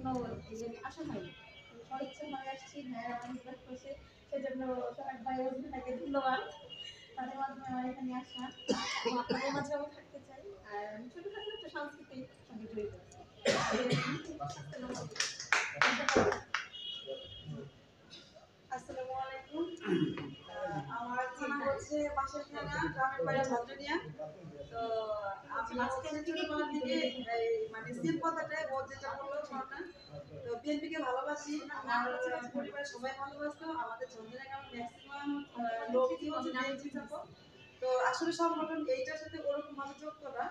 কোনো আশা হয়নি। স্বইচ্ছাভাবে আসছি, ভাইয়েরা আমার রিকোয়েস্ট করছে, সেজন্য সোহাগ ভাই ও ভাইকে ধন্যবাদ। তাদের মাধ্যমে আমার এখানে আসা। আপনাদের মাঝে আমি থাকতে চাই। আর ছোটখাটো একটা সাংস্কৃতিক সঙ্গে জড়িত আছি। আসসালামু আলাইকুম। আমার থানা হচ্ছে বাঁশের থানা, গ্রামের বাড়ি ঝাঁঝরিয়া। তো আমি হচ্ছে ছোটবেলা থেকে মানে সেম কথাটাই ও যেটা বললো শোনা। তো বিএনপিকে ভালোবাসি, আমার পরিবারের সবাই ভালোবাসতো, আমাদের ঝাঁঝরিয়া গ্রামের ম্যাক্সিমাম লোকই হচ্ছে বিএনপি থাকো। তো আসলে সংগঠন এইটার সাথে ওরকম ভাবে যুক্ত না।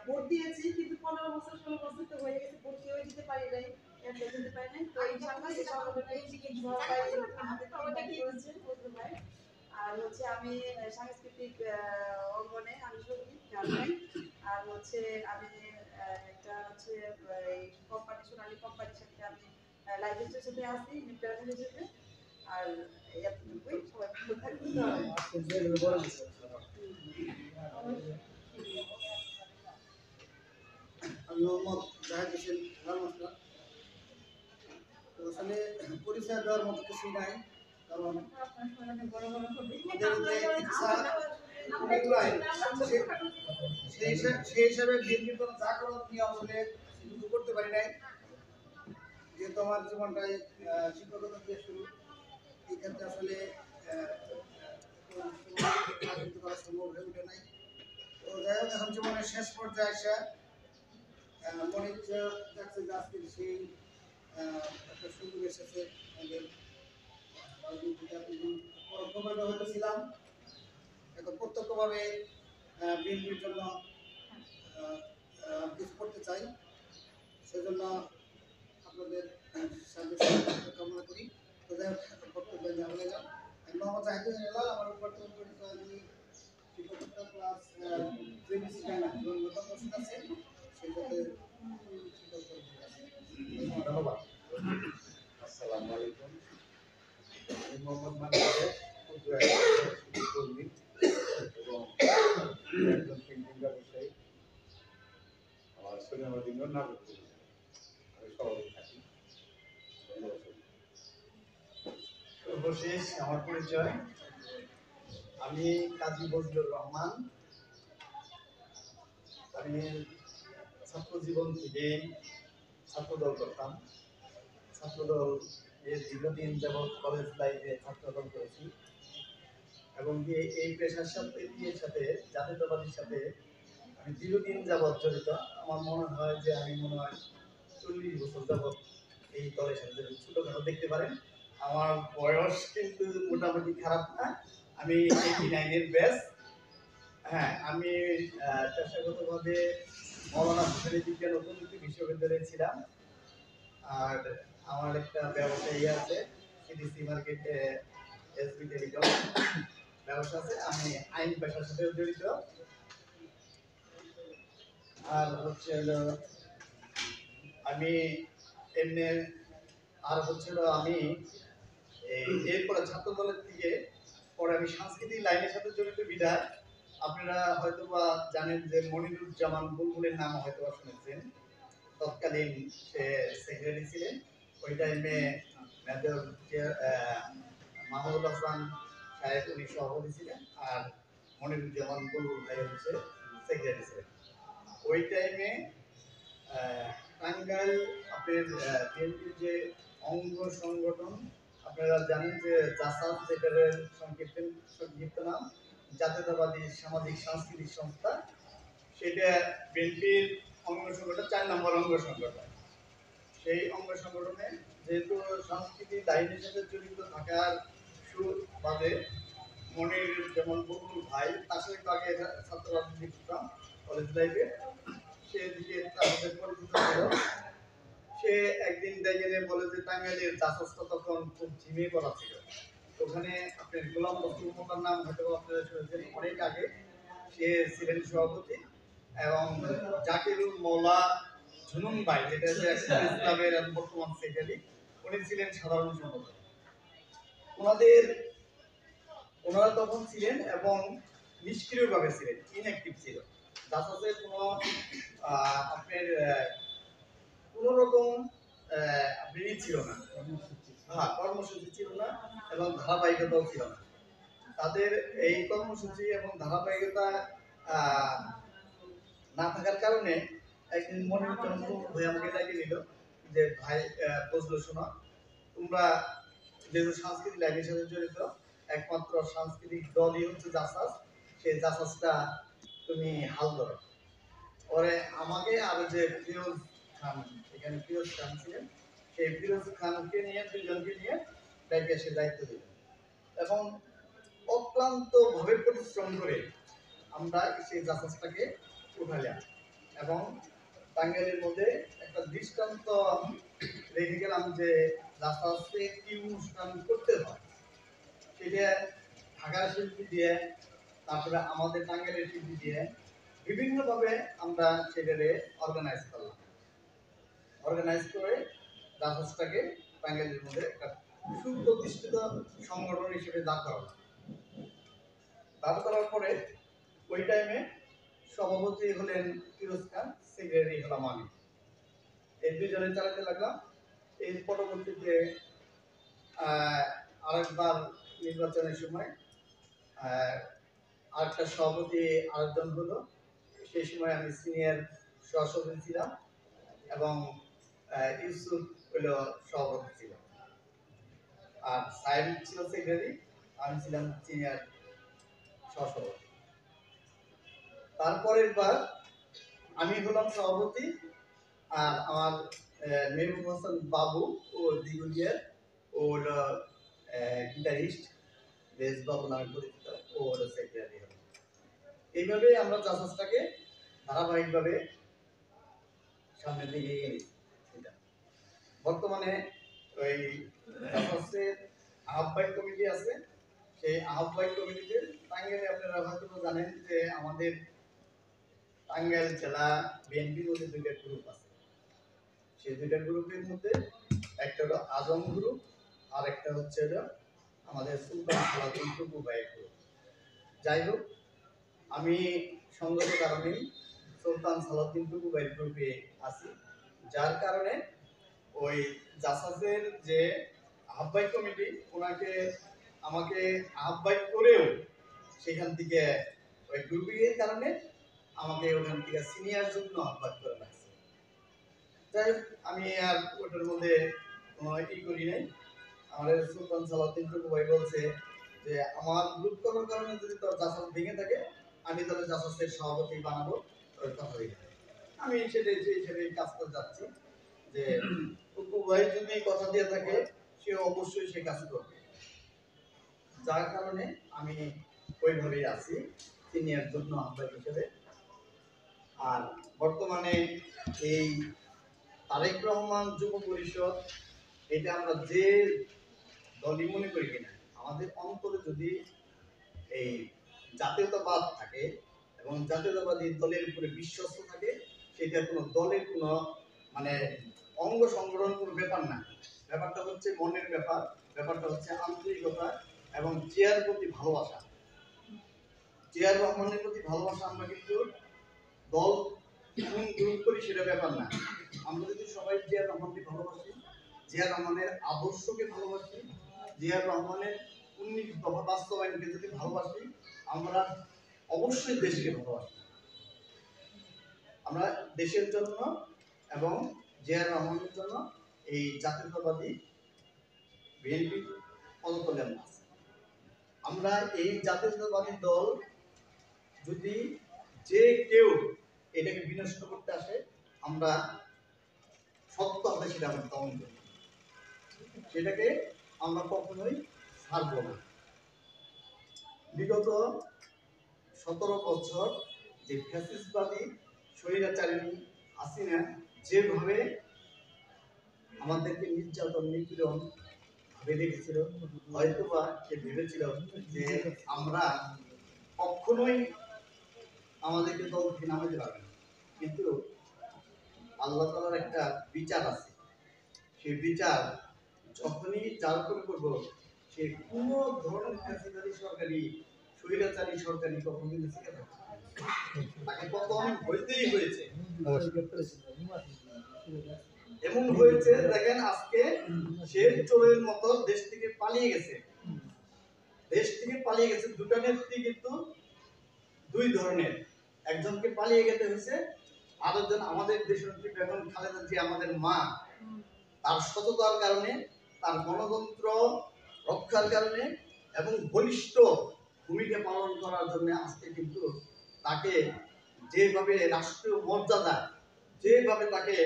ভোট দিয়েছি কিন্তু 15 বছর 16 বছর তো হয়ে গেছে, ভোট কেউ দিতে পারি নাই, যেতে পারি নাই। তো ইনশাআল্লাহ এই সংগঠনের সবাই আমাদের করেছে বলতে ভাই। আর হচ্ছে আমি সাংস্কৃতিক অঙ্গনে আমি সঙ্গীত গান গাই। আর হচ্ছে আমি একটা হচ্ছে কোম্পানি সোনালী কোম্পানির সাথে আমি লাইসেন্সের সাথে আছি নিউট্রাল হিসেবে। আর এতটুকুই, সবাই ভালো থাকবেন। আমি মোহাম্মদ জাহেদ হোসেন রামস্টার। তো আসলে পরিচয় দেওয়ার মতো কিছুই নাই, কারণ সেই হিসাবে বিএনপির কোনো যা করার নিয়ে আসলে সেটুকু করতে পারি নাই। যেহেতু আমার জীবনটাই শিক্ষকতা দিয়ে শুরু, এই ক্ষেত্রে আসলে রাজনীতি করা সম্ভব হয়ে ওঠে নাই। তো যাই হোক, এখন জীবনের শেষ পর্যায়ে এসে মনে ইচ্ছে যাচ্ছে যে আজকে সেই একটা সুযোগ এসেছে আমাদের পরোক্ষভাবে হয়তো ছিলাম, এখন প্রত্যক্ষভাবে বিএনপির জন্য কিছু করতে চাই। সেজন্য আপনাদের সাহায্য কামনা করি। তো যাই হোক, বক্তব্য জানা গেলাম। আমি মোহাম্মদ জাহিদুল হেলাল, আমার বর্তমান পরিচয় আমি শিক্ষকতা ক্লাস জেবিসি জানা এবং নতুন কোর্স আছে সেটাতে ধন্যবাদ। আসসালামু আলাইকুম। আমি মোহাম্মদ মানিক কর্মী এবং একজন প্রিন্টিং ব্যবসায়ী। আমার সোনামাদিন্য নাটক আমি শহরে থাকি। সর্বশেষ আমার পরিচয়, আমি কাজী বজলুর রহমান। আমি ছাত্র জীবন থেকে ছাত্রদল করতাম। ছাত্রদল এর দীর্ঘদিন যাবৎ কলেজ লাইফে ছাত্রদল করেছি এবং এই পেশার সাথে জাতীয়তাবাদীর সাথে আমি দীর্ঘদিন যাবৎ জড়িত। আমার মনে হয় যে আমি 40 বছর যাবৎ এই দলের সাথে ছোটখাটো দেখতে পারেন। আমার বয়স কিন্তু মোটামুটি খারাপ না, আমি 89-এর ব্যাচ। হ্যাঁ, আমি পেশাগতভাবে মৌলানা ভাসানী বিজ্ঞান ও প্রযুক্তি বিশ্ববিদ্যালয়ে ছিলাম। আর আমার একটা ব্যবসায়ী আছে, সিডিসি মার্কেটে এসবি টেলিকম ব্যবসা আছে। আমি আইন পেশার সাথে জড়িত। আর হচ্ছে আমি এমনি আমি এরপরে ছাত্র দলের থেকে পরে আমি সাংস্কৃতিক লাইনের সাথে জড়িত বিধায় আপনারা হয়তোবা জানেন যে মনিরুজ্জামান বুলবুলের নাম হয়তোবা শুনেছেন। তৎকালীন সে সেক্রেটারি ছিলেন। ওই টাইমে মেজর মাহমুদ হাসান সাহেব উনি সভাপতি ছিলেন, আর মনিরুজ্জামান বুলবুল ভাই হচ্ছে সেক্রেটারি ছিলেন। ওই টাইমে টাঙ্গাইল আপনার বিএনপির যে অঙ্গ সংগঠন, আপনারা জানেন যে জাসাদ, যেটার সংক্ষিপ্ত নাম জাতীয়তাবাদী সামাজিক সাংস্কৃতিক সংস্থা, সেটা বিএনপির অঙ্গ সংগঠন 4 নম্বর অঙ্গ সংগঠন। সেই অঙ্গ সংগঠনে যেহেতু সংস্কৃতি লাইনের সাথে জড়িত থাকার সুবাদে মনির যেমন বকুল ভাই, তার সাথে আগে ছাত্র রাজনীতি করতাম কলেজ লাইফে, সেদিকে আমাদের পরিচিত ছিল। সে একদিন দেখে বলে যে টাঙ্গাইলের চাষাস্ত তখন খুব ঝিমিয়ে পড়া ছিল। ওখানে আপনার গোলাম বস্তুর নাম হয়তো আপনারা শুনেছেন, অনেক আগে সে ছিলেন সভাপতি, এবং জাকিরুল মৌলা ঝুনুন ভাই, যেটা হচ্ছে ইসলামের বর্তমান সেক্রেটারি, উনি ছিলেন সাধারণ সম্পাদক। ওনারা তখন ছিলেন এবং নিষ্ক্রিয়ভাবে ছিলেন, ইনঅ্যাক্টিভ ছিল। জাসাসের কোনো আপনার কোন রকম বিধি ছিল না, হ্যাঁ কর্মসূচি ছিল না এবং ধারাবাহিকতাও ছিল না। তাদের এই কর্মসূচি এবং ধারাবাহিকতা না থাকার কারণে একদিন মনির চন্দ্র ভাই আমাকে ডাকে নিল যে ভাই ফজলু শোনো, তোমরা যেহেতু সাংস্কৃতিক লাইনের সাথে জড়িত, একমাত্র সাংস্কৃতিক দলই হচ্ছে জাসাস, সেই জাসাসটা তুমি হাল ধরো। পরে আমাকে আর যে ফিরোজ খান, এখানে ফিরোজ খান ছিলেন, সেই ফিরোজ খানকে নিয়ে দুজনকে নিয়ে ডাইকে সে দায়িত্ব দিলেন এবং অক্লান্ত ভাবে পরিশ্রম করে আমরা সেই জাসাসটাকে উঠালাম এবং টাঙ্গাইলের মধ্যে একটা দৃষ্টান্ত রেখে গেলাম যে জাসাসে কি অনুষ্ঠান করতে হয় সেটা ঢাকার শিল্পী দিয়ে, তারপরে আমাদের টাঙ্গাইলের শিল্পী দিয়ে বিভিন্নভাবে আমরা সেটারে অর্গানাইজ করলাম। অর্গানাইজ করে জাসাসটাকে টাঙ্গাইলের মধ্যে একটা সুপ্রতিষ্ঠিত সংগঠন হিসেবে দাঁড় করালাম। দাঁড় করার পরে ওই টাইমে সভাপতি হলেন ফিরোজ খান, সেক্রেটারি হলাম আমি। এই দুজনে চালাতে লাগলাম। এই পরবর্তীতে আরেকবার নির্বাচনের সময় আরেকটা সভাপতি আরেকজন হলো, সেই সময় আমি সিনিয়র সহসভাপতি ছিলাম এবং ইউসুফ হলো সভাপতি ছিল, আর সাইম ছিল সেক্রেটারি, আমি ছিলাম সিনিয়র সহসভাপতি। তারপরের বার আমি হলাম সভাপতি আর আমার মেহবুব হাসান বাবু ও দিগুলিয়ার, ও হলো গিটারিস্ট বেস বাবু নামে পরিচিত, ও হলো সেক্রেটারি হলো। এইভাবে আমরা জাসাসটাকে ধারাবাহিকভাবে সামনের দিকে এগিয়ে নিচ্ছি। বর্তমানে ওই জাসাসের আহ্বায়ক কমিটি আছে, সেই আহ্বায়ক কমিটিতে টাঙ্গাইলে আপনারা হয়তো জানেন যে আমাদের টাঙ্গাইল জেলা বিএনপির মধ্যে দুইটা গ্রুপ আছে। সেই দুইটা গ্রুপের মধ্যে একটা হলো আজম গ্রুপ আর একটা হচ্ছে আমাদের সুলতান সালাউদ্দিন টুকু ভাইয়ের গ্রুপ। যাই হোক, আমি সঙ্গত কারণেই সুলতান সালাউদ্দিন টুকু ভাইয়ের গ্রুপে আছি, যার কারণে ওই জাসাসের যে আহ্বায়ক কমিটি ওনাকে আমাকে আহ্বায়ক করেও সেখান থেকে ওই গ্রুপের কারণে আমাকে ওখান থেকে সিনিয়র জন্য আহ্বায়ক করে লাগছে। যাই হোক, আমি আর ওটার মধ্যে কোনো ই করি নাই। আমাদের সুলতান সালাউদ্দিন টুকু ভাই বলছে যে আমার গ্রুপ করার কারণে যদি তোর জাসাস ভেঙে থাকে, আমি তাহলে জাসাসের সভাপতি বানাবো, ওই কথা দিই। আমি সেটাই কাজ করে যাচ্ছি যে টুকু ভাই যদি কথা দিয়ে থাকে সে অবশ্যই সে কাজ করবে, যার কারণে আমি ওইভাবেই আছি সিনিয়র জন্য আহ্বায়ক হিসেবে। আর বর্তমানে এই তারেক রহমান যুব পরিষদ, এটা আমরা যে দলই মনে করি কিনা, আমাদের অন্তরে যদি এই জাতীয়তাবাদ থাকে এবং জাতীয়তাবাদী দলের উপরে বিশ্বস্ত থাকে, সেটা কোনো দলের কোনো মানে অঙ্গ সংগঠন কোনো ব্যাপার না। ব্যাপারটা হচ্ছে মনের ব্যাপার, ব্যাপারটা হচ্ছে আন্তরিকতা এবং জিয়ার প্রতি ভালোবাসা। জিয়ার রহমানের প্রতি ভালোবাসা আমরা কিন্তু দল কোন গ্রুপ করি সেটা ব্যাপার না। আমরা যদি সবাই জিয়ার রহমানকে ভালোবাসি, জিয়ার রহমানের আদর্শকে ভালোবাসি, জিয়ার রহমানের 19 দফা বাস্তবায়নকে যদি ভালোবাসি, আমরা অবশ্যই দেশকে ভালোবাসি। আমরা দেশের জন্য এবং জিয়ার রহমানের জন্য এই জাতীয়তাবাদী বিএনপি পদতলে আছে। আমরা এই জাতীয়তাবাদী দল যদি যে কেউ এটাকে বিনষ্ট করতে আসে, আমরা সত্য হবে সেটা আমরা দমন করি, সেটাকে আমরা কখনোই ছাড়ব না। বিগত 17 বছর যে ফ্যাসিস্টবাদী স্বৈরাচারী হাসিনা যেভাবে আমাদেরকে নির্যাতন নিপীড়ন ভাবে রেখেছিল, হয়তোবা সে ভেবেছিল যে আমরা কখনোই আমাদেরকে দল থেকে নামাতে পারবে না, কিন্তু আল্লাহ তাআলার একটা বিচার আছে। সেই বিচার যখনই যার উপর করবো, সে কোনো ধরনের ফ্যাসিবাদী সরকারি স্বৈরাচারী সরকারি কখনো কিন্তু শিখে থাকে, তাকে পতন হইতেই হয়েছে। এমন হয়েছে দেখেন আজকে সে চোরের মতো দেশ থেকে পালিয়ে গেছে। দেশ থেকে পালিয়ে গেছে দুটা নেত্রী কিন্তু দুই ধরনের। একজনকে পালিয়ে যেতে হয়েছে, আরেকজন আমাদের দেশনেত্রী বেগম খালেদা জিয়া আমাদের মা, তার সততার কারণে, তার গণতন্ত্র রক্ষার কারণে এবং বলিষ্ঠ ভূমিকা পালন করার জন্য আজকে কিন্তু তাকে যেভাবে রাষ্ট্রীয় মর্যাদা, যেভাবে তাকে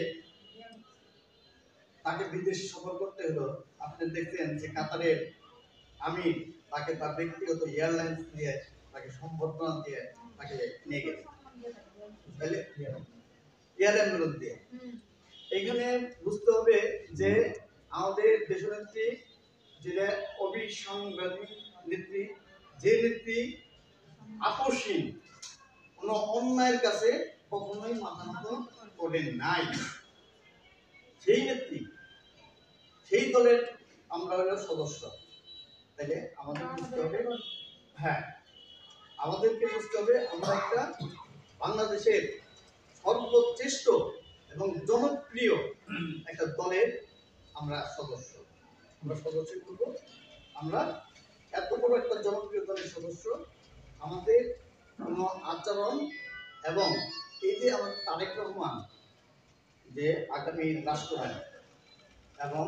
তাকে বিদেশ সফর করতে হলো, আপনি দেখছেন যে কাতারের আমির তাকে তার ব্যক্তিগত এয়ারলাইন্স দিয়ে তাকে সম্বর্ধনা দিয়ে তাকে নিয়ে গেছে, তাহলে এয়ার অ্যাম্বুলেন্স দিয়ে। এখানে বুঝতে হবে যে আমাদের দেশনেত্রী যেটা অবিসংবাদিক নেত্রী, যে নেত্রী আপোষহীন, কোনো অন্যায়ের কাছে কখনোই মাথা নত করেন নাই, সেই নেত্রী, সেই দলের আমরা হলো সদস্য। তাহলে আমাদের বুঝতে হবে, হ্যাঁ আমাদেরকে বুঝতে হবে আমরা একটা বাংলাদেশের সর্বশ্রেষ্ঠ এবং জনপ্রিয় একটা দলের আমরা সদস্য। আমরা সদস্য করব, আমরা এত বড় একটা জনপ্রিয় দলের সদস্য, আমাদের কোনো আচরণ এবং এই যে আমাদের তারেক রহমান যে আগামী রাষ্ট্রপতি এবং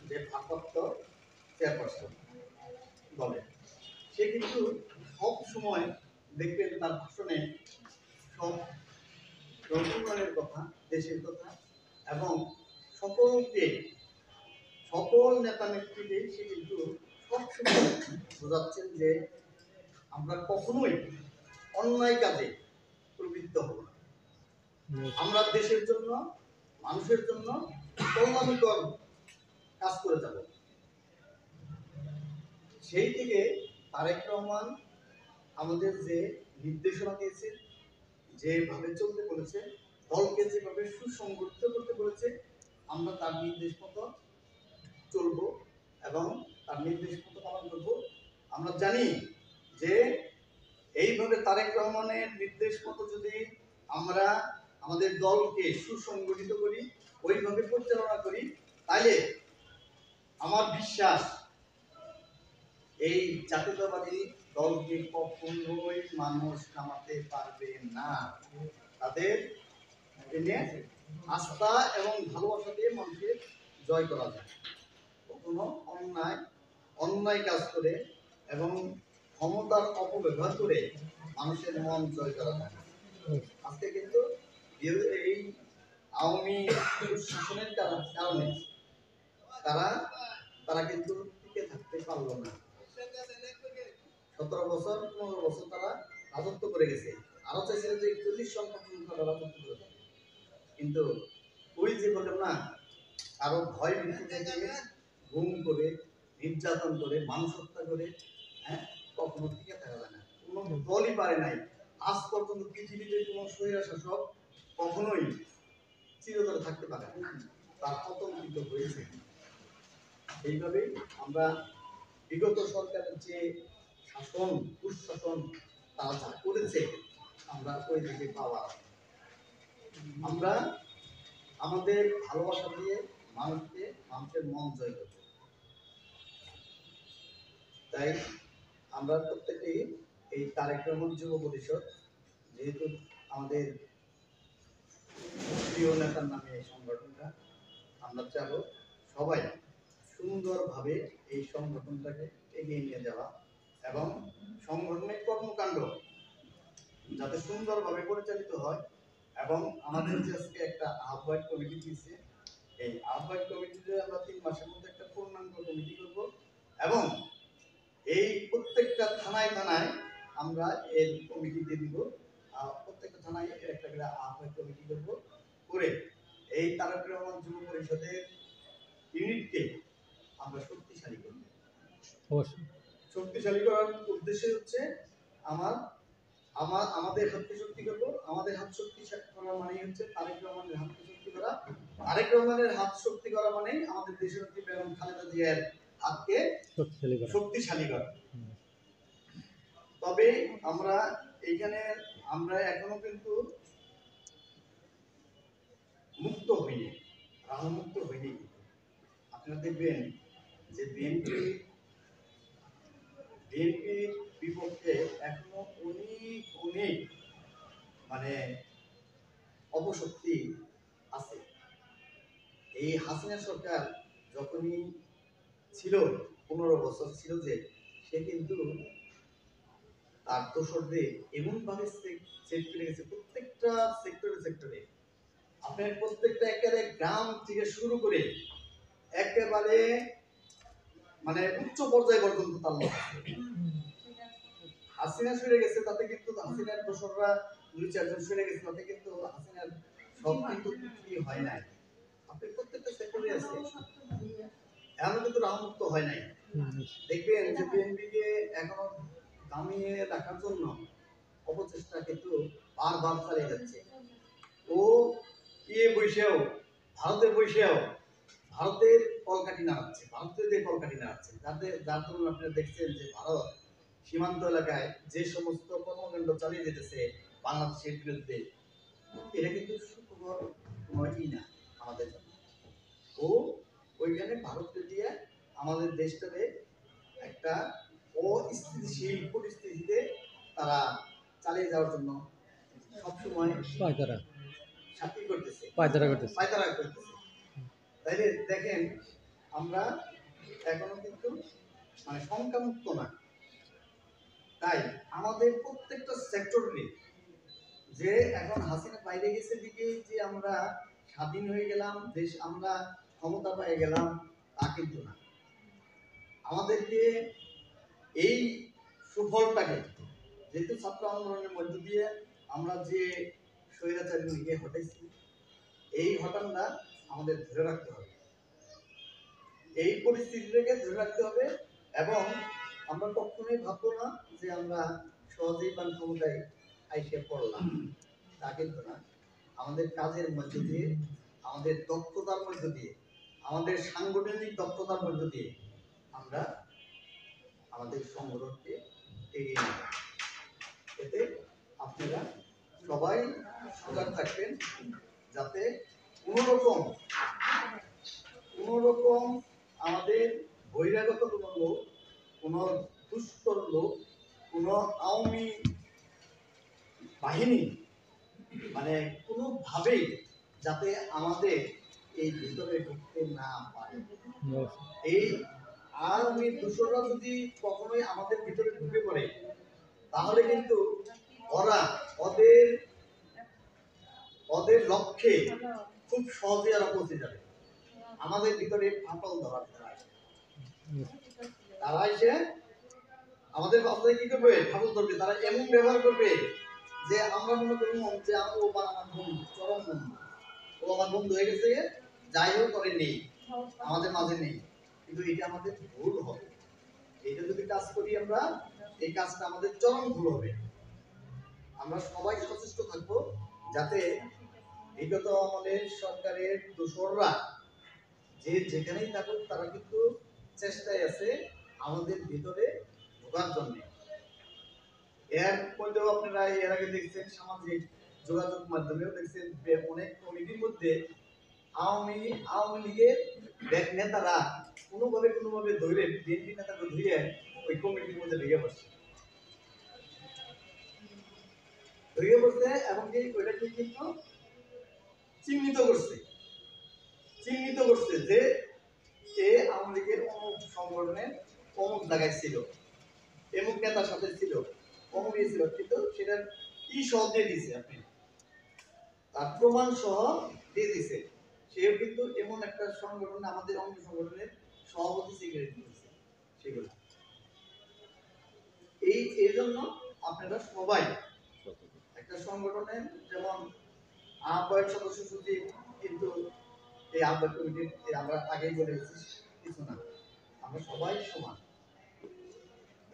যে ভারপ্রাপ্ত চেয়ারপারসন দলে, সে কিন্তু সব সময় দেখবেন তার ভাষণে সব জনগণের কথা, দেশের কথা এবং সকলকে, সকল নেতা নেত্রীকে সে কিন্তু সবসময় বোঝাচ্ছেন যে আমরা কখনোই অন্যায় কাজে প্রবৃত্ত হব না, আমরা দেশের জন্য, মানুষের জন্য কল্যাণকর কাজ করে যাব। সেই থেকে তারেক রহমান আমাদের যে নির্দেশনা দিয়েছে, যেভাবে চলতে বলেছে, দলকে যেভাবে সুসংগঠিত করতে বলেছে, আমরা তার নির্দেশ মতো চলব এবং তার নির্দেশ মতো পালন করব। আমরা জানি যে এইভাবে তারেক রহমানের নির্দেশ মতো যদি আমরা আমাদের দলকে সুসংগঠিত করি, ওইভাবে পরিচালনা করি, তাহলে আমার বিশ্বাস এই জাতীয়তাবাদী দলকে কখনোই মানুষ নামাতে পারবে না। তাদের আস্থা এবং ভালোবাসা দিয়ে মানুষের জয় করা যায়। কখনো অন্যায় কাজ করে এবং ক্ষমতার অপব্যবহার করে মানুষের মন জয় করা যায়। আজকে কিন্তু এই আওয়ামী শাসনের কারণে তারা কিন্তু টিকে থাকতে পারলো না। 17 বছর 15 বছর তারা রাজত্ব করে গেছে, আরো চাইছিল যে 41 সংখ্যক তারা রাজত্ব করে যাবে, কিন্তু ওই যে বললাম না, আরো ভয় ভীতি থেকে গুম করে, নির্যাতন করে, মানুষ হত্যা করে, হ্যাঁ, কখনো টিকে থাকা যায় না। কোনো দলই পারে নাই আজ পর্যন্ত পৃথিবীতে কোনো স্বৈরশাসক কখনোই চিরতরে থাকতে পারে না, তার পতন কিন্তু হয়েছে। এইভাবেই আমরা বিগত সরকারের যে শাসন, দুঃশাসন তারা যা করেছে, আমরা ওই দিকে পাওয়া, আমরা আমাদের ভালোবাসা দিয়ে মানুষের মন জয় করব। তাই আমরা প্রত্যেকেই এই তারেক রহমান যুব পরিষদ, যেহেতু আমাদের প্রিয় নেতার নামে এই সংগঠনটা, আমরা চাবো সবাই সুন্দরভাবে এই সংগঠনটাকে এগিয়ে নিয়ে যাওয়া এবং সংগঠনের কর্মকাণ্ড যাতে সুন্দরভাবে পরিচালিত হয়। এবং আমাদের যে আজকে একটা আহ্বায়ক কমিটি দিয়েছে, এই আহ্বায়ক কমিটিতে আমরা 3 মাসের মধ্যে একটা পূর্ণাঙ্গ কমিটি করব এবং এই প্রত্যেকটা থানায় থানায় আমরা এর কমিটি দিয়ে দিব। প্রত্যেকটা থানায় এর একটা করে আহ্বায়ক কমিটি করব, করে এই তারেক রহমান যুব পরিষদের ইউনিটকে আমরা শক্তিশালী করব। শক্তিশালী করার উদ্দেশ্য হচ্ছে আমাদের হাতকে শক্তি করব। আমাদের হাত শক্তি করা মানে হচ্ছে তারেক রহমানের হাতকে শক্তি করা। তারেক রহমানের হাত শক্তি করা মানে আমাদের দেশনেত্রী বেগম খালেদা জিয়ার হাতকে শক্তিশালী করা। তবে আমরা এখানে এখনো কিন্তু মুক্ত হয়নি, রাহমুক্ত হয়নি। আপনারা দেখবেন যে বিএনপির বিপক্ষে এখনো অনেক অনেক মানে অপশক্তি আছে। এই হাসিনা সরকার যখনই ছিল, 15 বছর ছিল, যে সে কিন্তু তার দোসরদের এমনভাবে সেট করে গেছে প্রত্যেকটা সেক্টরে। আপনার প্রত্যেকটা একেবারে গ্রাম থেকে শুরু করে একেবারে মানে উচ্চ পর্যায়ে পর্যন্ত তার লোক আছে। হাসিনা সরে গেছে, তাতে কিন্তু হাসিনার দোসররা 2-4 জন সরে গেছে, তাতে কিন্তু হাসিনার সব কিন্তু কি হয় নাই। আপনি প্রত্যেকটা সেক্টরে আছে, এমন কিন্তু রাহমুক্ত হয় নাই। দেখবেন যে বিএনপিকে এখনো দামিয়ে রাখার জন্য অপচেষ্টা কিন্তু বারবার চালিয়ে যাচ্ছে। ও বসেও ভারতের কলকাঠি নাড়াচ্ছে, যার দরুন আপনারা দেখছেন যে ভারত সীমান্ত এলাকায় যে সমস্ত কর্মকাণ্ড চালিয়ে যেতেছে বাংলাদেশের বিরুদ্ধে, এটা কিন্তু সুখবর নয়ই না আমাদের জন্য। ও ওইখানে ভারতকে দিয়ে আমাদের দেশটাকে একটা অস্থিতিশীল পরিস্থিতিতে তারা চালিয়ে যাওয়ার জন্য সবসময় পায়তারা করতেছে। তাইলে দেখেন আমরা এখনো কিন্তু মানে সংখ্যামুক্ত না। তাই আমাদের প্রত্যেকটা সেক্টরে যে এখন হাসিনা বাইরে গেছে দিকে যে আমরা স্বাধীন হয়ে গেলাম, দেশ আমরা ক্ষমতা পেয়ে গেলাম, তা কিন্তু না। আমাদেরকে এই সুফলটাকে, যেহেতু ছাত্র আন্দোলনের মধ্য দিয়ে আমরা যে স্বৈরাচারীকে হটাইছি, এই ঘটনাটা আমাদের ধরে রাখতে হবে, এই পরিস্থিতিটাকে ধরে রাখতে হবে। এবং আমরা কখনোই ভাববো না যে আমরা সহজেই পান ক্ষমতায় আইসে পড়লাম, তা কিন্তু না। আমাদের কাজের মধ্য দিয়ে, আমাদের দক্ষতার মধ্য দিয়ে, আমাদের সাংগঠনিক দক্ষতার মধ্য দিয়ে আমরা আমাদের সংগঠনকে এগিয়ে নিয়ে যাব। এতে আপনারা সবাই সজাগ থাকবেন, যাতে কোনোরকম আমাদের বহিরাগত কোনো লোক, কোনো দুষ্কর লোক, কোনো আওয়ামী বাহিনী মানে কোনোভাবেই যাতে আমাদের এই ভিতরে ঢুকতে না পারে। এই আওয়ামী দূষণরা যদি কখনোই আমাদের ভিতরে ঢুকে পড়ে, তাহলে কিন্তু ওরা ওদের লক্ষ্যে খুব সহজে ওরা পৌঁছে যাবে। আমাদের ভিতরে ফাটল ধরার তারা এসে আমাদের বাচ্চাদের কি করবে, ফাটল ধরবে। তারা এমন ব্যবহার করবে যে আমরা মনে করি যে ও আমার বন্ধু, চরম বন্ধু, ও আমার বন্ধু হয়ে গেছে, যাই হোক করে নেই, আমাদের মাঝে নেই। কিন্তু এটা আমাদের ভুল হবে। এটা যদি কাজ করি আমরা, এই কাজটা আমাদের চরম ভুল হবে। আমরা সবাই সচেষ্ট থাকবো যাতে বিগত আমলের সরকারের দোসররা যে যেখানেই থাকুক, তারা কিন্তু চেষ্টায় আছে আমাদের ভিতরে ঢোকার জন্য। এর মধ্যেও আপনারা এর আগে দেখছেন, সামাজিক যোগাযোগ মাধ্যমেও দেখছেন, অনেক কমিটির মধ্যে আওয়ামী লীগের নেতারা কোনোভাবে ধরে, বিএনপি নেতাকে ধরে ওই কমিটির মধ্যে ঢুকে বসছে এবং ওইটাকে কিন্তু চিহ্নিত করছে যে সে আওয়ামী লীগের অমুক সংগঠনের অমুক জায়গায় ছিল, এমুক নেতার সাথে ছিল, অমুক ছিল, কিন্তু সেটার কি সহ দিয়ে দিছে, আপনি তার প্রমাণ সহ দিয়ে দিছে। সেও কিন্তু এমন একটা সংগঠন, আমাদের অঙ্গ সংগঠনের সভাপতি সেক্রেটারি করেছে সেগুলো। এই জন্য আপনারা সবাই একটা সংগঠনের, যেমন আহ্বায়ক সদস্য সচিব কিন্তু এই আহ্বায়ক কমিটির আমরা আগেই বলে এসেছি কিছু না, আমরা সবাই সমান।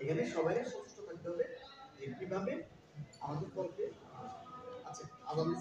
এখানে সবাই সচেষ্ট থাকতে হবে যে কিভাবে আমাদের দলকে আচ্ছা আগামী